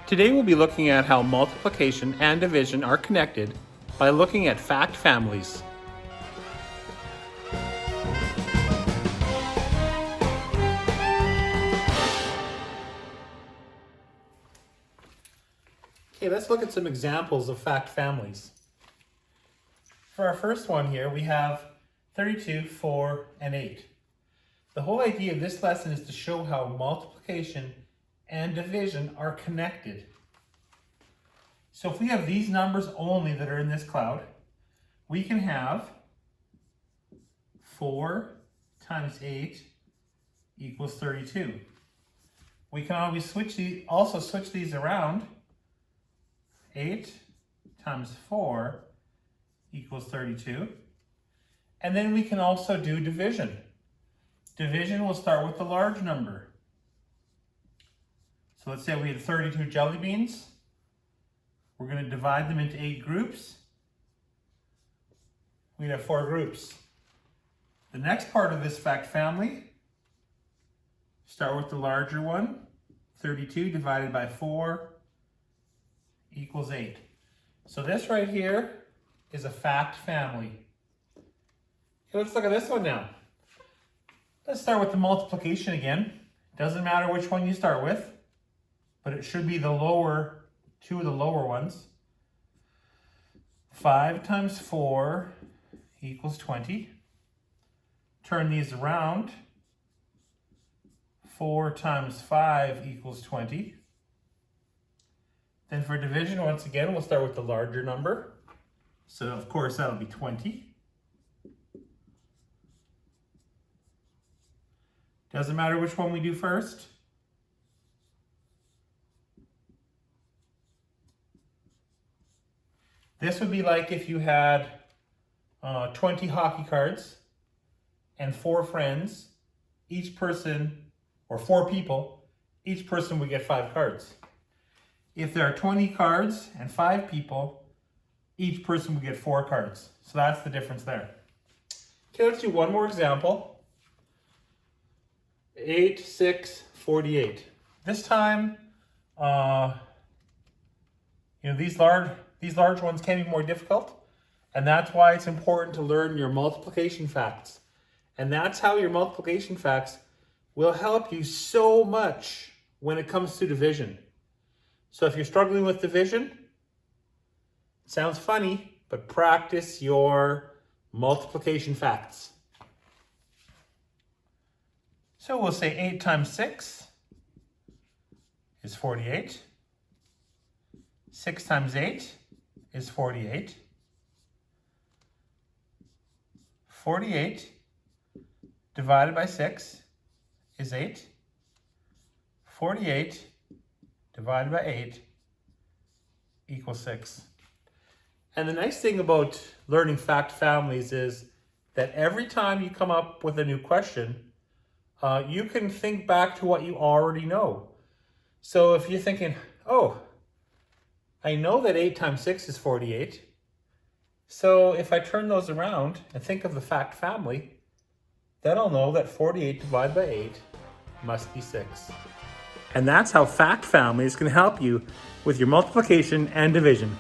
Today we'll be looking at how multiplication and division are connected by looking at fact families. Okay, let's look at some examples of fact families. For our first one here, we have 32, 4, and 8. The whole idea of this lesson is to show how multiplication and division are connected. So if we have these numbers only that are in this cloud, we can have 4 times 8 equals 32. We can always also switch these around. 8 times 4 equals 32. And then we can also do division. Division will start with the large number. So let's say we had 32 jelly beans. We're going to divide them into 8 groups. We'd have 4 groups. The next part of this fact family, start with the larger one. 32 divided by 4 equals 8. So this right here is a fact family. Okay, let's look at this one now. Let's start with the multiplication again. Doesn't matter which one you start with, but it should be the lower, two of the lower ones. 5 times 4 equals 20. Turn these around. 4 times 5 equals 20. Then for division, once again, we'll start with the larger number. So of course that'll be 20. Doesn't matter which one we do first. This would be like if you had 20 hockey cards and 4 friends, each person, or 4 people, each person would get 5 cards. If there are 20 cards and 5 people, each person would get 4 cards. So that's the difference there. Okay, let's do one more example. 8, 6, 48. This time, these large ones can be more difficult, and that's why it's important to learn your multiplication facts. And that's how your multiplication facts will help you so much when it comes to division. So if you're struggling with division, it sounds funny, but practice your multiplication facts. So we'll say 8 times 6 is 48. 6 times 8 is 48. 48 divided by 6 is 8. 48 divided by 8 equals 6. And the nice thing about learning fact families is that every time you come up with a new question, you can think back to what you already know. So if you're thinking, oh, I know that 8 times 6 is 48. So if I turn those around and think of the fact family, then I'll know that 48 divided by 8 must be 6. And that's how fact families can help you with your multiplication and division.